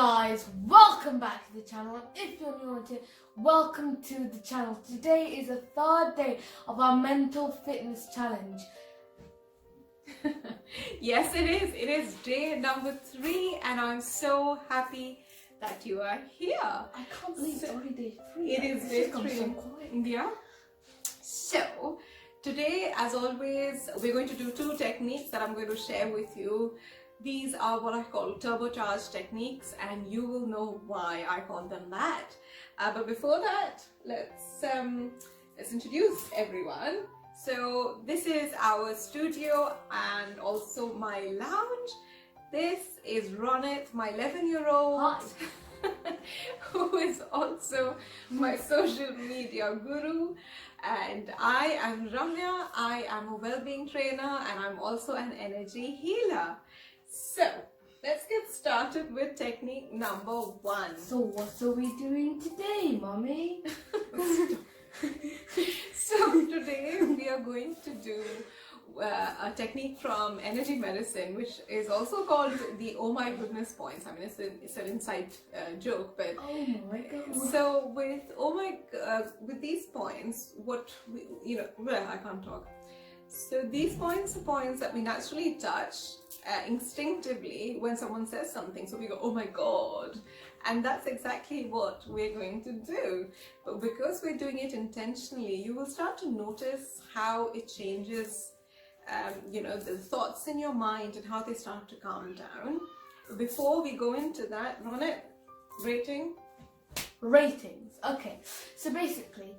guys, welcome back to the channel. If you're new to it, welcome to the channel. Today is the third day of our mental fitness challenge. Yes, it is. It is day number 3 and I'm so happy that you are here. I can't believe it's already day 3. It is day 3. Yeah. So, today, as always, we're going to do 2 techniques that I'm going to share with you. These are what I call turbocharged techniques, and you will know why I call them that. But before that, let's introduce everyone. So this is our studio and also my lounge. This is Ronit, my 11-year-old, who is also my social media guru. And I am Ramya. I am a well-being trainer and I'm also an energy healer. So, let's get started with technique number 1. So what are we doing today, Mommy? So today we are going to do a technique from energy medicine, which is also called the oh my goodness points. I mean, it's an inside joke, but oh my god. So with with these points, I can't talk. So these points are points that we naturally touch instinctively when someone says something. So we go, oh my god. And that's exactly what we're going to do. But because we're doing it intentionally, you will start to notice how it changes, the thoughts in your mind and how they start to calm down. Before we go into that, Ronit, Ratings. Okay. So basically,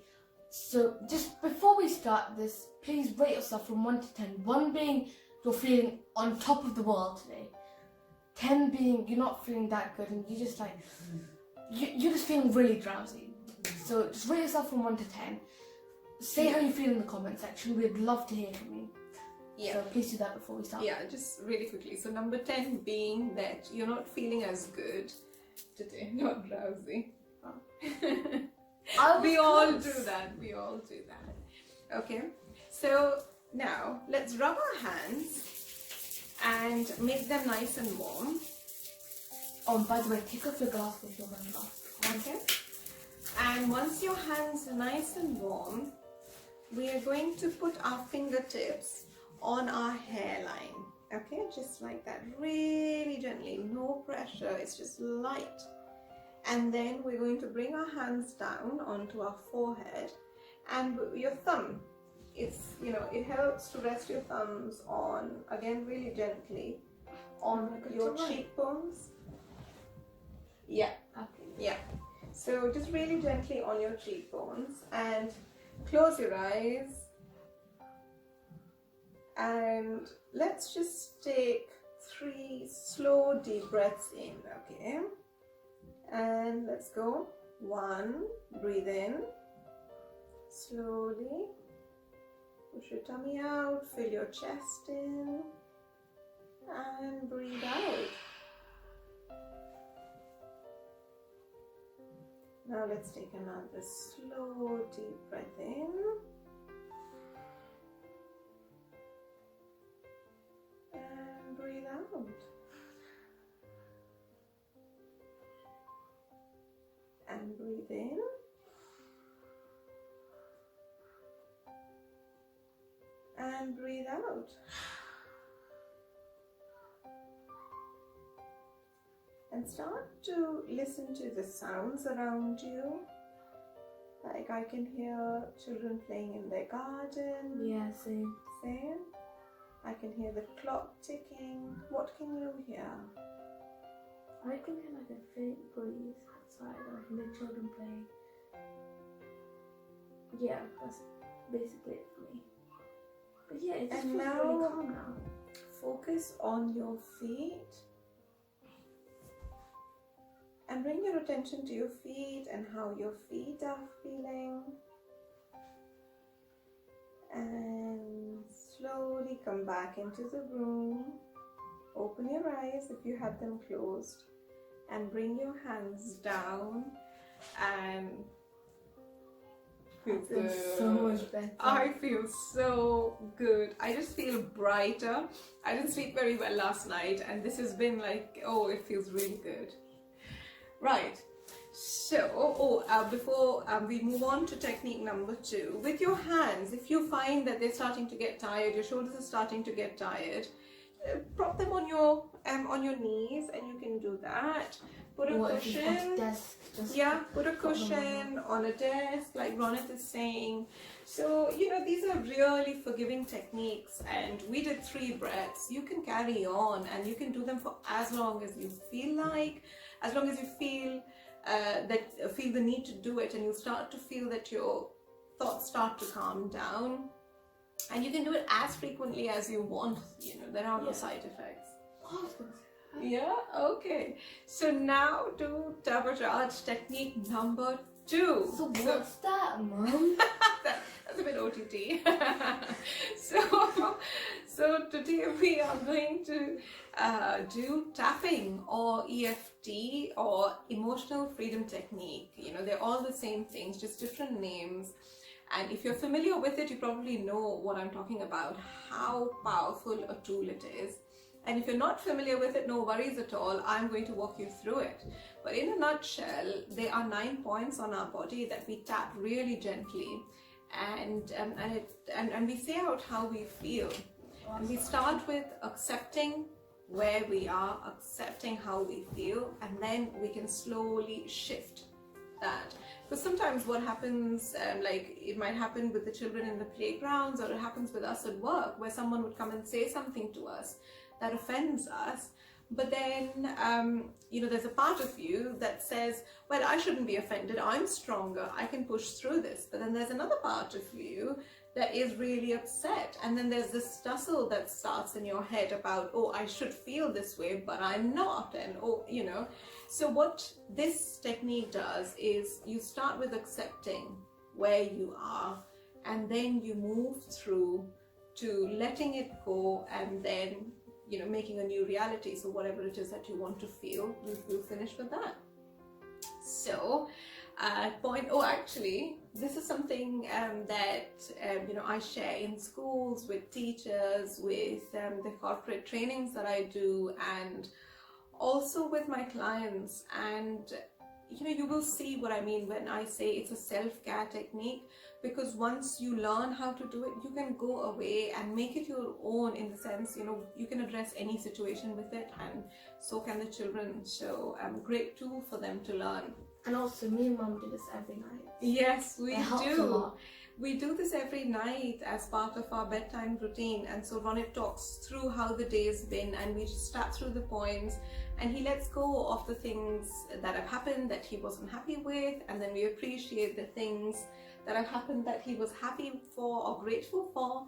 just before we start this, please rate yourself from 1 to 10. 1 being you're feeling on top of the world today. 10 being you're not feeling that good and you're just like, you're just feeling really drowsy. So just rate yourself from 1 to 10. Say how you feel in the comment section. We'd love to hear from you. Yeah. So please do that before we start. Yeah, just really quickly. So number 10 being that you're not feeling as good today, not drowsy. We all do that. We all do that. Okay. So now let's rub our hands and make them nice and warm. Oh, and by the way, take off your glasses if you're wearing glasses. Okay. And once your hands are nice and warm, we are going to put our fingertips on our hairline. Okay, just like that, really gently, no pressure, it's just light. And then we're going to bring our hands down onto our forehead and your thumb. It helps to rest your thumbs on, again, really gently, on your cheekbones. Yeah, Okay. yeah. So just really gently on your cheekbones and close your eyes. And let's just take 3 slow deep breaths in, okay? And let's go. 1, breathe in, slowly. Push your tummy out, fill your chest in, and breathe out. Now let's take another slow deep breath in. And breathe out. And breathe in. And breathe out. And start to listen to the sounds around you. Like I can hear children playing in their garden. Yeah, same. Same. I can hear the clock ticking. What can you hear? I can hear like a faint breeze outside, or I can hear children playing. Yeah, that's basically it for me. But yeah, it just feels really calm now. Focus on your feet. And bring your attention to your feet and how your feet are feeling. And slowly come back into the room. Open your eyes if you have them closed. And bring your hands down and feel good. So much better. I feel so good. I just feel brighter. I didn't sleep very well last night and this has been like, oh, it feels really good. Right. So, before we move on to technique number 2, with your hands, if you find that they're starting to get tired, your shoulders are starting to get tired, prop them on your knees, and you can do that. Put a cushion. Put a cushion on a desk, like Ronit is saying. So, these are really forgiving techniques, and we did 3 breaths. You can carry on, and you can do them for as long as you feel like, as long as you feel feel the need to do it, and you start to feel that your thoughts start to calm down. And you can do it as frequently as you want. There are no side effects. Yeah, okay. So now to turbocharge technique number 2. So what's that, Mum? That's a bit OTT. So today we are going to do tapping, or EFT, or emotional freedom technique. They're all the same things, just different names. And if you're familiar with it, you probably know what I'm talking about, how powerful a tool it is. And if you're not familiar with it, no worries at all. I'm going to walk you through it. But in a nutshell, there are 9 points on our body that we tap really gently, and we say out how we feel. And we start with accepting where we are, accepting how we feel, and then we can slowly shift that. Because sometimes what happens, like it might happen with the children in the playgrounds, or it happens with us at work, where someone would come and say something to us that offends us, but then there's a part of you that says, well, I shouldn't be offended, I'm stronger, I can push through this. But then there's another part of you that is really upset, and then there's this tussle that starts in your head about, oh, I should feel this way, but I'm not, and so what this technique does is you start with accepting where you are, and then you move through to letting it go, and then making a new reality. So whatever it is that you want to feel, you'll finish with that. So actually, this is something that I share in schools with teachers, with the corporate trainings that I do, and also with my clients. And you will see what I mean when I say it's a self-care technique, because once you learn how to do it, you can go away and make it your own, in the sense, you can address any situation with it, and so can the children. So great tool for them to learn. And also, me and Mum do this every night. Yes, we helps a do. lot. We do this every night as part of our bedtime routine. And so Ronit talks through how the day's been, and we just start through the points, and he lets go of the things that have happened that he wasn't happy with, and then we appreciate the things that have happened that he was happy for or grateful for,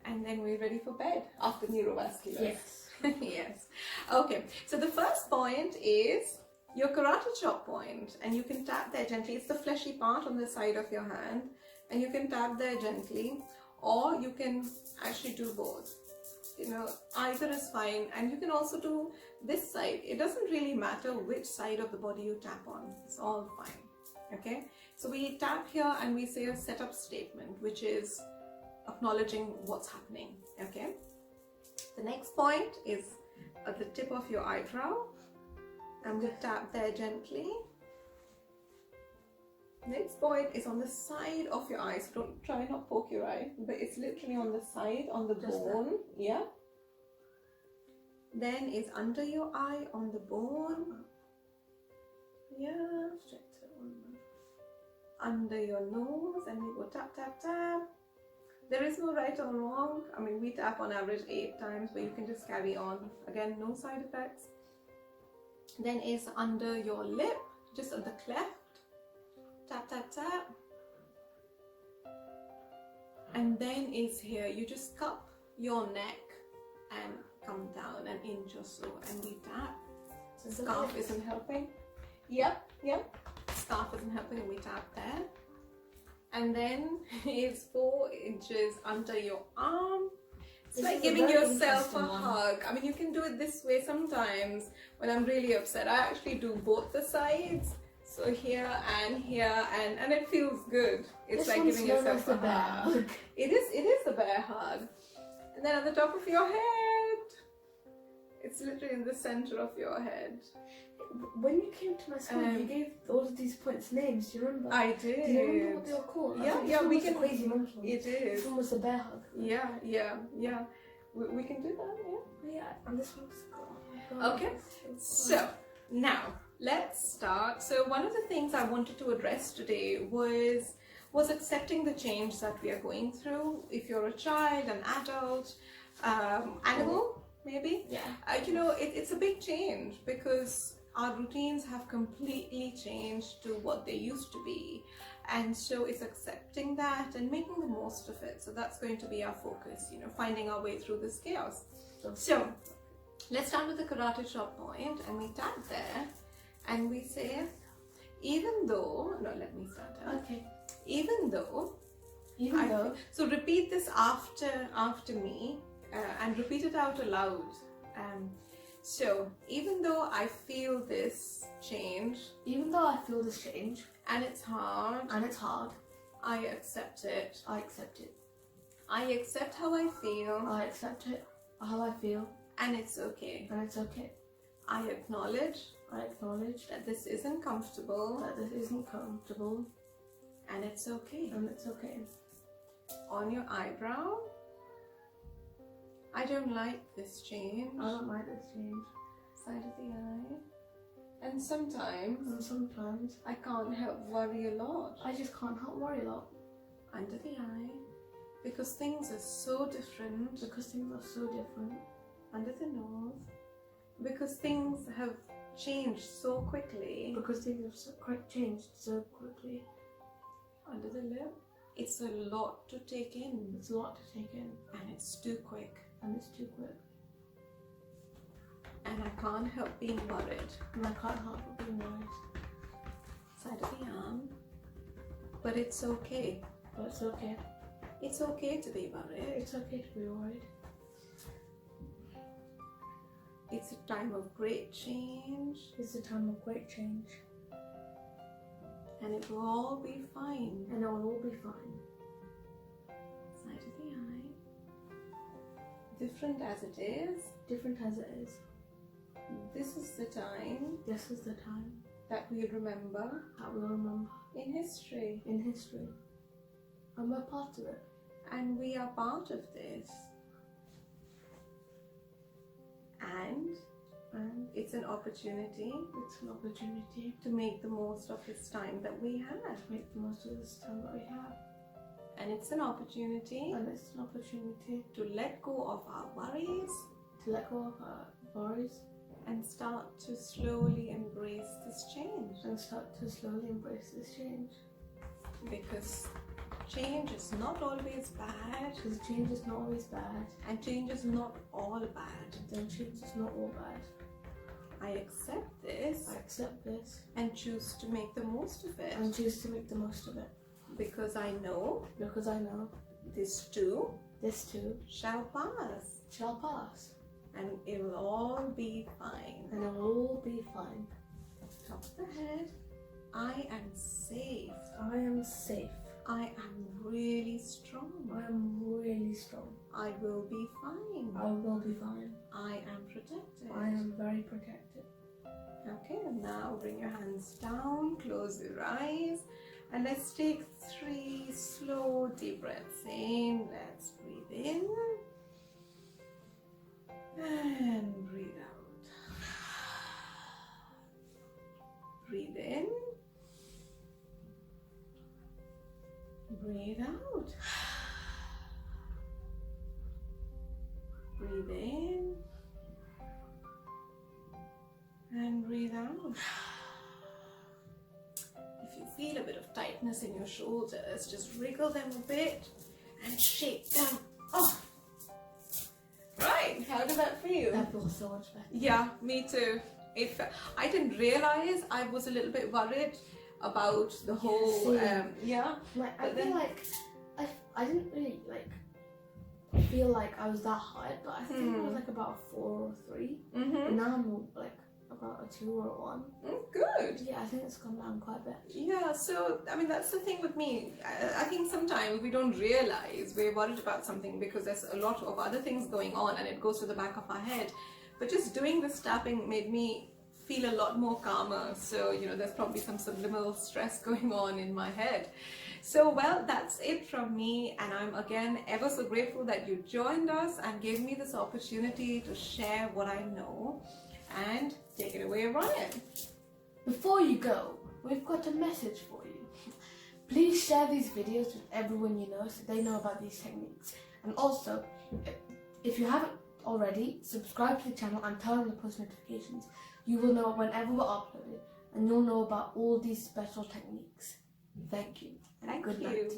and then we're ready for bed after neurovascular. Yes. Yes. Okay, so the first point is your karate chop point, and you can tap there gently. It's the fleshy part on the side of your hand, and you can tap there gently, or you can actually do both. Either is fine, and you can also do this side. It doesn't really matter which side of the body you tap on, it's all fine. Okay, so we tap here and we say a setup statement, which is acknowledging what's happening. Okay, the next point is at the tip of your eyebrow, and we tap there gently. Next point is on the side of your eye, so don't try not poke your eye, but it's literally on the side, on the bone. Yeah. Then is under your eye, on the bone. Yeah. Under your nose, and we go tap, tap, tap. There is no right or wrong. I mean, we tap on average 8 times, but you can just carry on. Again, no side effects. Then is under your lip, just at the cleft. Tap, tap, tap. And then is here, you just cup your neck and come down an inch or so, and we tap. Scarf isn't helping. Yep. Scarf isn't helping, and we tap there. And then is 4 inches under your arm. It's like giving yourself a hug. I mean, you can do it this way sometimes. When I'm really upset, I actually do both the sides. So here, and it feels good. It's like giving yourself a hug. It is the bear hug. And then at the top of your head, It's literally in the center of your head. When you came to my school, you gave all of these points names. Do you remember? I did. Do you remember what they were called? Yeah, This yeah, one we was the can. Crazy Mums one. It This is. one was the bear hug. Yeah. We can do that. Yeah. Yeah, and this one's oh my God, Okay. it's so So now let's start. So one of the things I wanted to address today was accepting the change that we are going through. If you're a child, an adult, animal, maybe. Yeah. It's a big change because our routines have completely changed to what they used to be, and so it's accepting that and making the most of it. So that's going to be our focus, finding our way through this chaos. So let's start with the karate chop point, and we tap there and we say, let me start out. Okay. Even though, so repeat this after me, and repeat it out aloud. So even though I feel this change, and it's hard, I accept it. I accept it. I accept how I feel, I accept it, how I feel, and it's okay. and it's okay. I acknowledge that this isn't comfortable, this isn't comfortable, and it's okay. and it's okay. On your eyebrow, I don't like this change. I don't like this change. Side of the eye. And sometimes And sometimes I can't help worry a lot. I just can't help worry a lot Under the eye. Because things are so different. because things are so different. Under the nose. Because things have changed so quickly. Because things have changed so quickly. Under the lip. It's a lot to take in. It's a lot to take in. And it's too quick. And it's too quick. And I can't help being worried. And I can't help but being worried. Side of the arm. But it's okay. But it's okay. It's okay to be worried. It's okay to be worried. It's a time of great change. It's a time of great change. And it will all be fine. And it will all be fine. Side of the eye. Different as it is. Different as it is. This is the time This is the time that we remember that we'll remember in history. in history. And we're part of it. And we are part of this. And it's an opportunity It's an opportunity to make the most of this time that we have. to make the most of this time that we have. And it's an opportunity And it's an opportunity to let go of our worries to let go of our worries and start to slowly embrace this change. and start to slowly embrace this change. Because change is not always bad, Because change is not always bad, and change is not all bad. then change is not all bad. I accept this I accept this and choose to make the most of it. and choose to make the most of it. Because I know Because I know this too this too shall pass. shall pass. And it will all be fine. And it will all be fine. Top of the head. I am safe. I am safe. I am really strong. I am really strong. I will be fine. I will be fine. I am protected. I am very protected. Okay, and now bring your hands down, close your eyes, and let's take 3 slow deep breaths in. Let's breathe in and breathe out. Breathe in, breathe out. Breathe in and breathe out. If you feel a bit of tightness in your shoulders, just wriggle them a bit and shake them off. Right, how did that feel? That feels so much better. Yeah, me too. I didn't realize I was a little bit worried about the whole, same. yeah. Like I But feel then- like I didn't really feel like I was that high, but I think I was like about a 4 or 3. Mm-hmm. And now I'm like about a 2 or a 1. Good. Yeah, I think it's gone down quite a bit. Yeah, so I mean that's the thing with me. I think sometimes we don't realize we're worried about something because there's a lot of other things going on and it goes to the back of our head. but just doing this tapping made me feel a lot more calmer. So, you know, there's probably some subliminal stress going on in my head. So, well, that's it from me, and I'm again ever so grateful that you joined us and gave me this opportunity to share what I know. And take it away, Ryan. Before you go, we've got a message for you. Please share these videos with everyone you know so they know about these techniques. And also, if you haven't already, subscribe to the channel and turn on the post notifications. You will know whenever we're uploaded, and you'll know about all these special techniques. Thank you, and Thank good you. night.